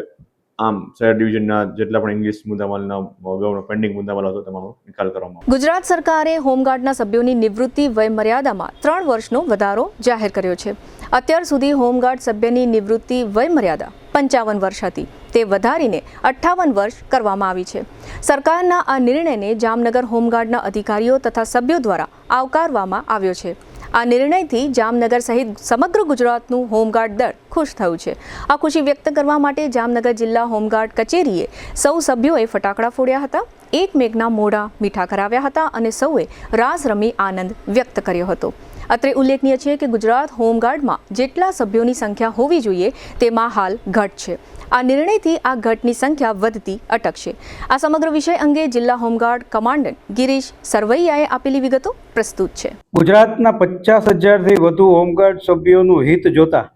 આમ શહેર ડિવિઝનના જેટલા પણ ઇંગ્લિશ મુદ્દામાલના અગાઉનો પેન્ડિંગ મુદ્દામાલ હતો તેનો નિકાલ કરવામાં આવ્યો. ગુજરાત સરકારે હોમગાર્ડના સભ્યોની નિવૃત્તિ વય મર્યાદામાં 3 વર્ષનો વધારો જાહેર કર્યો છે. અત્યાર સુધી હોમગાર્ડ સભ્યની નિવૃત્તિ વય મર્યાદા 55 વર્ષ હતી, તે વધારીને 58 વર્ષ કરવામાં આવી છે. સરકારના આ નિર્ણયને જામનગર હોમગાર્ડના અધિકારીઓ તથા સભ્યો દ્વારા આવકારવામાં આવ્યો છે. આ નિર્ણયથી જામનગર સહિત સમગ્ર ગુજરાતનું હોમગાર્ડ દળ ખુશ થયું છે. આ ખુશી વ્યક્ત કરવા માટે જામનગર જિલ્લા હોમગાર્ડ કચેરીએ સૌ સભ્યોએ ફટાકડા ફોડ્યા હતા, એકમેકના મોઢા મીઠા કરાવ્યા હતા અને સૌએ રાસ રમી આનંદ વ્યક્ત કર્યો હતો. અત્રે ઉલ્લેખનીય છે કે ગુજરાત હોમગાર્ડમાં જેટલા સભ્યોની સંખ્યા હોવી જોઈએ તેમાં હાલ ઘટ છે. આ નિર્ણયથી આ ઘટની સંખ્યા વધતી અટકશે. આ સમગ્ર વિષય અંગે જિલ્લા હોમગાર્ડ કમાન્ડન્ટ ગિરીશ સરવૈયાએ આપેલી વિગતો પ્રસ્તુત છે. ગુજરાતના 50,000થી વધુ હોમગાર્ડ સભ્યોનું હિત જોતા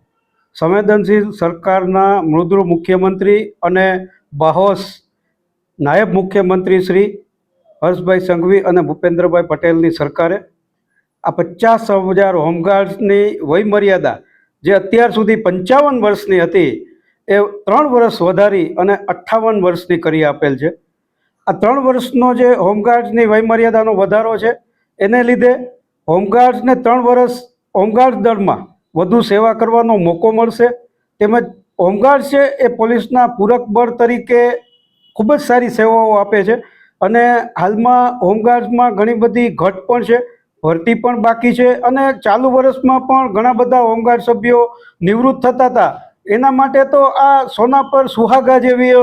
સંવેદનશીલ સરકારના મૃદુ મુખ્યમંત્રી અને બાહોશ નાયબ મુખ્યમંત્રી શ્રી હર્ષભાઈ સંઘવી અને ભૂપેન્દ્રભાઈ પટેલની સરકારે આ 50,000 હોમગાર્ડ્સની વયમર્યાદા જે અત્યાર સુધી 55 વર્ષની હતી એ 3 વર્ષ વધારી અને 58 વર્ષની કરી આપેલ છે. આ 3 વર્ષનો જે હોમગાર્ડ્સની વયમર્યાદાનો વધારો છે એને લીધે હોમગાર્ડ્સને 3 વર્ષ હોમગાર્ડ દળમાં વધુ સેવા કરવાનો મોકો મળશે. તેમજ હોમગાર્ડ છે એ પોલીસના પૂરક બળ તરીકે ખૂબ જ સારી સેવાઓ આપે છે અને હાલમાં હોમગાર્ડ્સમાં ઘણી બધી ઘટ પણ છે, ભરતી પણ બાકી છે અને ચાલુ વર્ષમાં પણ ઘણા બધા હોમગાર્ડ સભ્યો નિવૃત્ત થતા હતા. એના માટે તો આ સોના પર સુહાગા જેવી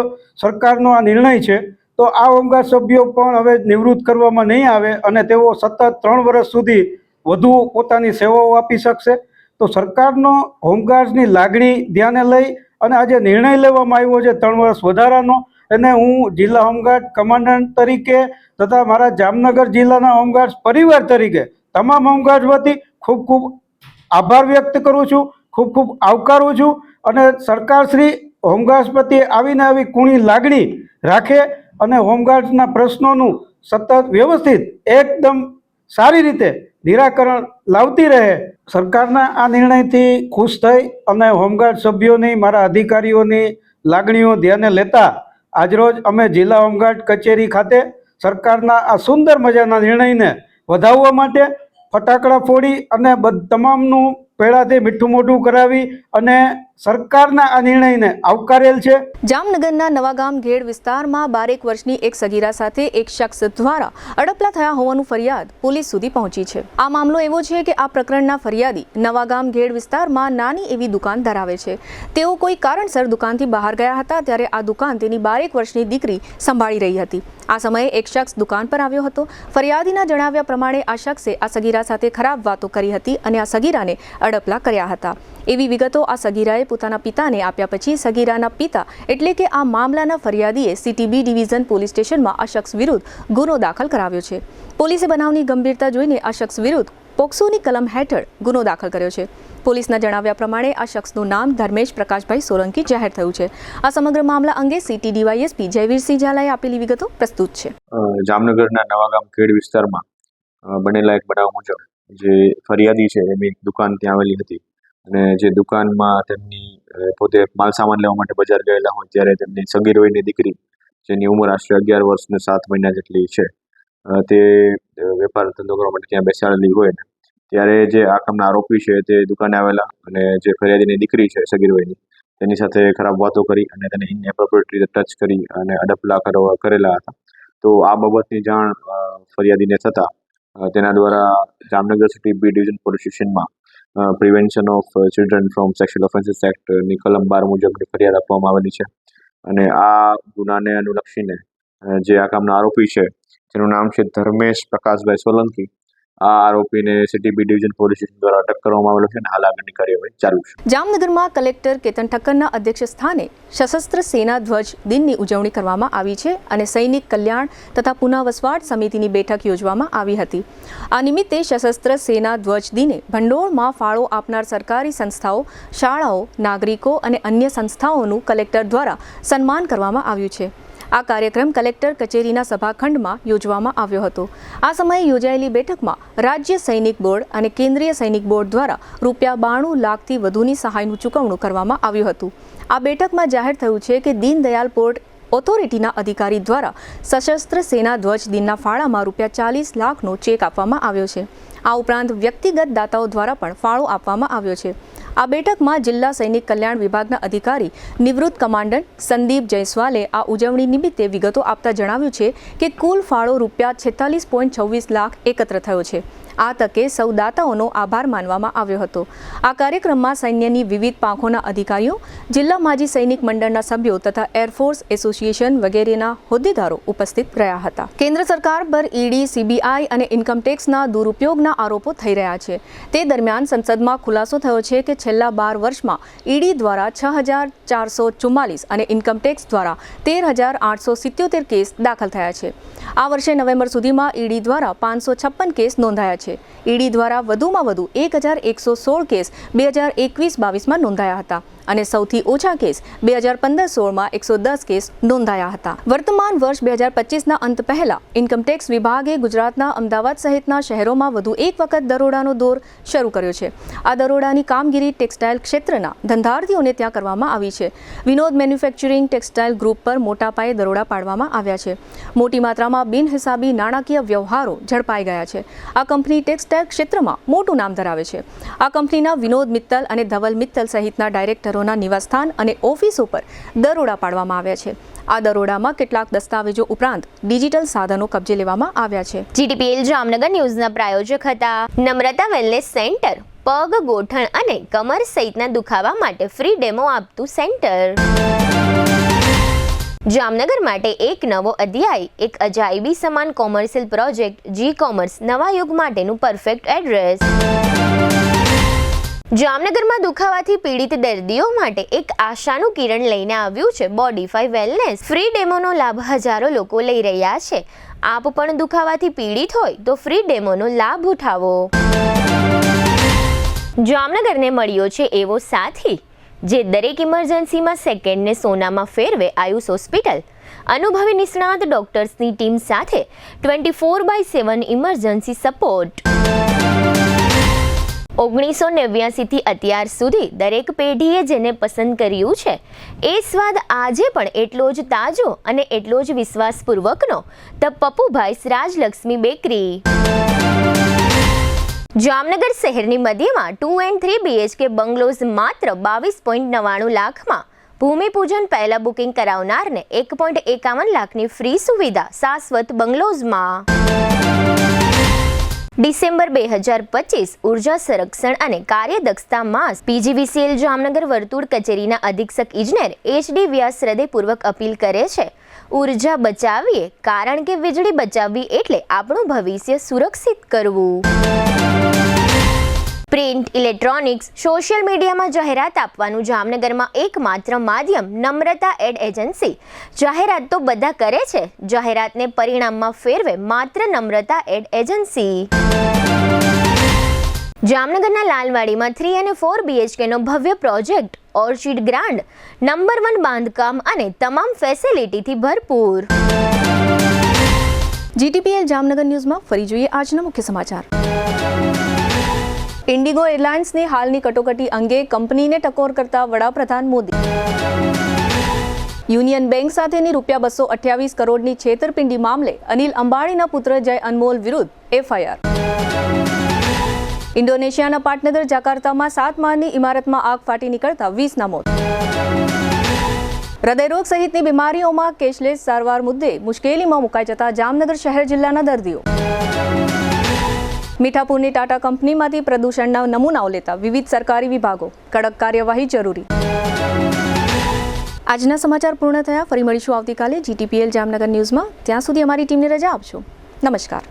સરકારનો આ નિર્ણય છે. તો આ હોમગાર્ડ સભ્યો પણ હવે નિવૃત્ત કરવામાં નહીં આવે અને તેઓ સતત 3 વર્ષ સુધી વધુ પોતાની સેવાઓ આપી શકશે. તો સરકારનો હોમગાર્ડ્સની લાગણી ધ્યાને લઈ અને આ જે નિર્ણય લેવામાં આવ્યો છે 3 વર્ષ વધારાનો, એને હું જિલ્લા હોમગાર્ડ કમાન્ડન્ટ તરીકે તથા મારા જામનગર જિલ્લાના હોમગાર્ડ પરિવાર તરીકે તમામ હોમગાર્ડ વતી ખૂબ ખૂબ આભાર વ્યક્ત કરું છું, ખૂબ ખૂબ આવકારું છું અને સરકારશ્રી હોમગાર્ડ્સ પ્રત્યે આવીને આવી કુણી લાગણી રાખે અને હોમગાર્ડ્સના પ્રશ્નોનું સતત વ્યવસ્થિત એકદમ સારી રીતે નિરાકરણ લાવતી રહે. સરકારના આ નિર્ણયથી ખુશ થઈ અને હોમગાર્ડ સભ્યોની, મારા અધિકારીઓની લાગણીઓ ધ્યાને લેતા આજરોજ અમે જિલ્લા હોમગાર્ડ કચેરી ખાતે સરકારના આ સુંદર મજાના નિર્ણયને વધાવવા માટે ફટાકડા ફોડી અને તમામનું પેડાથી મીઠું મોઢું કરાવી અને સરકારના આ નિર્ણયને આવકારેલ છે. જામનગરના નવાગામ ઘેડ વિસ્તારમાં 12 વર્ષની એક સગીરા સાથે એક શખ્સ દ્વારા અડપલા થયા હોવાનું ફરિયાદ પોલીસ સુધી પહોંચી છે. આ મામલો એવો છે કે આ પ્રકરણના ફરિયાદી નવાગામ ઘેડ વિસ્તારમાં નાની એવી દુકાન ધરાવે છે. તેઓ કોઈ કારણસર દુકાનથી બહાર ગયા હતા ત્યારે આ દુકાન તેની 12 વર્ષની દીકરી સંભાળી રહી હતી. આ સમયે એક શખ્સ દુકાન પર આવ્યો હતો. ફરિયાદીના જણાવ્યા પ્રમાણે આ શખ્સે આ સગીરા સાથે ખરાબ વાતો કરી હતી અને આ સગીરાને અડપલા કર્યા હતા. એવી વિગતો આ સગીરાએ પોતાના પિતાને આપ્યા પછી સગીરાના પિતા એટલે કે આ મામલાના ફરિયાદીએ CTB ડિવિઝન પોલીસ સ્ટેશનમાં આ શખ્સ વિરુદ્ધ ગુનો દાખલ કરાવ્યો છે. પોલીસે બનાવની ગંભીરતા જોઈને આ શખ્સ વિરુદ્ધ પોક્સોની કલમ હેઠળ ગુનો દાખલ કર્યો છે. પોલીસના જણાવ્યા પ્રમાણે આ શખ્સનું નામ ધર્મેશ પ્રકાશભાઈ સોલંકી જાહેર થયું છે. આ સમગ્ર મામલા અંગે સિટી ડીવાયએસપી જયવીરસિંહ ઝાલાએ આપેલી વિગતો પ્રસ્તુત છે. જામનગરના નવાગામ ખેડ વિસ્તારમાં બનેલા એક બનાવ મુજબ જે ફરિયાદી છે એની દુકાન ત્યાં આવેલી હતી અને જે દુકાનમાં તેમની પોતે માલ સામાન લેવા માટે બજાર ગયેલા હોય ત્યારે તેમની સગીર વયની દીકરી જેની ઉંમર આશરે 11 વર્ષ ને 7 મહિના જેટલી છે તે વેપાર ધંધો કરવા માટે ત્યાં બેસાડેલી હોય ને ત્યારે જે આ કામના આરોપી છે તે દુકાને આવેલા અને જે ફરિયાદીની દીકરી છે સગીર વયની તેની સાથે ખરાબ વાતો કરી અને તેને ઇનએપ્રોપ્રિએટ રીતે ટચ કરી અને અડપલા કરેલા હતા. તો આ બાબતની જાણ ફરિયાદીને થતાં તેના દ્વારા Jamnagar city B division police સ્ટેશનમાં prevention of children from sexual offences એક્ટની કલમ 12 મુજબની ફરિયાદ આપવામાં આવેલી છે અને આ ગુનાને અનુલક્ષીને જે આ કામના આરોપી છે જેનું નામ છે ધર્મેશ પ્રકાશભાઈ સોલંકી, આ આરોપીને city B division police station દ્વારા અટક કરવામાં આવેલો છે અને હાલ આગળની કાર્યવાહી ચાલુ છે. જામનગરમાં કલેક્ટર કેતન ઠક્કરના અધ્યક્ષ સ્થાને સશસ્ત્ર સેના ધ્વજ દિનની ઉજવણી કરવામાં આવી છે અને સૈનિક કલ્યાણ તથા પુનઃવસવાટ સમિતિની બેઠક યોજવામાં આવી હતી. આ નિમિત્તે સશસ્ત્ર સેના ધ્વજ દિને ભંડોળમાં ફાળો આપનાર સરકારી સંસ્થાઓ, શાળાઓ, નાગરિકો અને અન્ય સંસ્થાઓનું કલેક્ટર દ્વારા સન્માન કરવામાં આવ્યું છે. આ કાર્યક્રમ કલેક્ટર કચેરીના સભાખંડમાં યોજવામાં આવ્યો હતો. આ સમયે યોજાયેલી બેઠકમાં રાજ્ય સૈનિક બોર્ડ અને કેન્દ્રીય સૈનિક બોર્ડ દ્વારા ₹92 લાખથી વધુની સહાયનું ચૂકવણું કરવામાં આવ્યું હતું. આ બેઠકમાં જાહેર થયું છે કે દીનદયાલ પોર્ટ ઓથોરિટીના અધિકારી દ્વારા સશસ્ત્ર સેના ધ્વજ દિનના ફાળામાં ₹40 લાખનો ચેક આપવામાં આવ્યો છે. આ ઉપરાંત વ્યક્તિગત દાતાઓ દ્વારા પણ ફાળો આપવામાં આવ્યો છે. આ બેઠકમાં જિલ્લા સૈનિક કલ્યાણ વિભાગના અધિકારી નિવૃત્ત કમાન્ડન્ટ સંદીપ જયસ્વાલે આ ઉજવણી નિમિત્તે વિગતો આપતા જણાવ્યું છે કે કુલ ફાળો ₹46.26 લાખ એકત્ર થયો છે. આ તકે સૌ દાતાઓનો આભાર માનવામાં આવ્યો હતો. આ કાર્યક્રમમાં સૈન્યની વિવિધ પાંખોના અધિકારીઓ, જિલ્લા માજી સૈનિક મંડળના સભ્યો તથા એરફોર્સ એસોસિએશન વગેરેના હોદ્દેદારો ઉપસ્થિત રહ્યા હતા. કેન્દ્ર સરકાર પર ઈડી, સીબીઆઈ અને ઇન્કમટેક્સના દુરુપયોગના આરોપો થઈ રહ્યા છે. તે દરમિયાન સંસદમાં ખુલાસો થયો છે કે છેલ્લા 12 વર્ષમાં ઈડી દ્વારા 6,444 અને ઇન્કમટેક્સ દ્વારા 13,877 કેસ દાખલ થયા છે. આ વર્ષે નવેમ્બર સુધીમાં ઈડી દ્વારા 556 કેસ નોંધાયા છે. ઈડી દ્વારા વધુમાં વધુ 1,116 કેસ 2021-22માં નોંધાયા હતા અને સૌથી ઓછા કેસ 2015-16માં 110 કેસ નોંધાયા હતા. વર્તમાન વર્ષ 2025ના અંત પહેલા ઇન્કમટેક્સ વિભાગે ગુજરાતના અમદાવાદ સહિતના શહેરોમાં વધુ એક વખત દરોડાનો દોર શરૂ કર્યો છે. આ દરોડાની કામગીરી ટેક્સટાઇલ ક્ષેત્રના ધંધાર્થીઓને ત્યાં કરવામાં આવી છે. વિનોદ મેન્યુફેક્ચરિંગ ટેક્સટાઇલ ગ્રુપ પર મોટા પાયે દરોડા પાડવામાં આવ્યા છે. મોટી માત્રામાં બિનહિસાબી નાણાકીય વ્યવહારો ઝડપાઈ ગયા છે. આ કંપની ટેક્સટાઇલ ક્ષેત્રમાં મોટું નામ ધરાવે છે. આ કંપનીના વિનોદ મિત્તલ અને ધવલ મિત્તલ સહિતના ડાયરેક્ટરોના નિવાસસ્થાન અને ઓફિસો પર દરોડા પાડવામાં આવ્યા છે. આ દરોડામાં કેટલાક દસ્તાવેજો ઉપરાંત ડિજિટલ સાધનો કબજે લેવામાં આવ્યા છે. GTPL જામનગર ન્યૂઝના પ્રાયોજક હતા નમ્રતા વેલનેસ સેન્ટર. પગ, ગોઠણ અને કમર સહિતના દુખાવા માટે ફ્રી ડેમો આપતું સેન્ટર. જામનગર માટે એક નવો અધ્યાય, એક અજાયબી સમાન કોમર્શિયલ પ્રોજેક્ટ. G-કોમર્સ નવા યુગ માટેનું પરફેક્ટ એડ્રેસ. જામનગરમાં દુખાવાથી પીડિત દર્દીઓ માટે એક આશાનું કિરણ લઈને આવ્યું છે બોડીફાઈ વેલનેસ. ફ્રી ડેમોનો લાભ હજારો લોકો લઈ રહ્યા છે. આપ પણ દુખાવાથી પીડિત હોય તો ફ્રી ડેમોનો લાભ ઉઠાવો. જામનગરને મળ્યો છે એવો સાથી જે દરેક ઇમરજન્સીમાં સેકન્ડને સોનામાં ફેરવે. આયુષ હોસ્પિટલ અનુભવી નિષ્ણાત ડોક્ટર્સની ટીમ સાથે 24/7 ઇમરજન્સી સપોર્ટ. 1989થી અત્યાર સુધી દરેક પેઢીએ જેને પસંદ કર્યું છે એ સ્વાદ આજે પણ એટલો જ તાજો અને એટલો જ વિશ્વાસપૂર્વકનો. The Pappubhai's Rajlakshmi bakery. જામનગર શહેરની મધ્યમાં 2 and 3 BHK બંગલોઝ માત્ર 22.99 લાખમાં. ભૂમિપૂજન પહેલા બુકિંગ કરાવનારને 1.51 લાખની ફ્રી સુવિધા શાશ્વત બંગલોઝમાં. ડિસેમ્બર 2025 ઉર્જા સંરક્ષણ અને કાર્યદક્ષતા માસ. PGVCL જામનગર વર્તુળ કચેરીના અધિક્ષક ઇજનેર HD વ્યાસ હૃદયપૂર્વક અપીલ કરે છે, ઉર્જા બચાવીએ, કારણ કે વીજળી બચાવવી એટલે આપણું ભવિષ્ય સુરક્ષિત કરવું. પ્રિન્ટ, ઇલેક્ટ્રોનિક્સ, સોશિયલ મીડિયામાં જાહેરાત આપવાનું જામનગરમાં એકમાત્ર માધ્યમ નમ્રતા એડ એજન્સી. જાહેરાત તો બધા કરે છે, જાહેરાતને પરિણામમાં ફેરવે માત્ર નમ્રતા એડ એજન્સી. જામનગરના લાલવાડીમાં 3 અને 4 BHKનો ભવ્ય પ્રોજેક્ટ. ઓર્ચિડ ગ્રાન્ડ, નંબર 1 બાંધકામ અને તમામ ફેસિલિટીથી ભરપૂર. GTPL જામનગર ન્યૂઝમાં ફરી જોઈએ આજના મુખ્ય સમાચાર. ઇન્ડિગો એરલાઇન્સની હાલની કટોકટી અંગે કંપનીને ટકોર કરતા વડાપ્રધાન મોદી. યુનિયન બેંક સાથેની ₹228 કરોડની છેતરપિંડી મામલે અનિલ અંબાણીના પુત્ર જય અનમોલ વિરુદ્ધ FIR. ઇન્ડોનેશિયાના પાટનગર જાકાર્તામાં 7 માળની ઇમારતમાં આગ ફાટી નીકળતા 20ના મોત. હૃદયરોગ સહિતની બીમારીઓમાં કેશલેસ સારવાર મુદ્દે મુશ્કેલીમાં મુકાઈ જતા જામનગર શહેર જિલ્લાના દર્દીઓ. મીઠાપુરની ટાટા કંપનીમાંથી પ્રદૂષણના નમૂનાઓ લેતા વિવિધ સરકારી વિભાગો. કડક કાર્યવાહી જરૂરી. આજના સમાચાર પૂર્ણ થયા. ફરી મળીશું આવતીકાલે GTPL જામનગર ન્યૂઝમાં. ત્યાં સુધી અમારી ટીમને રજા આપશો. નમસ્કાર.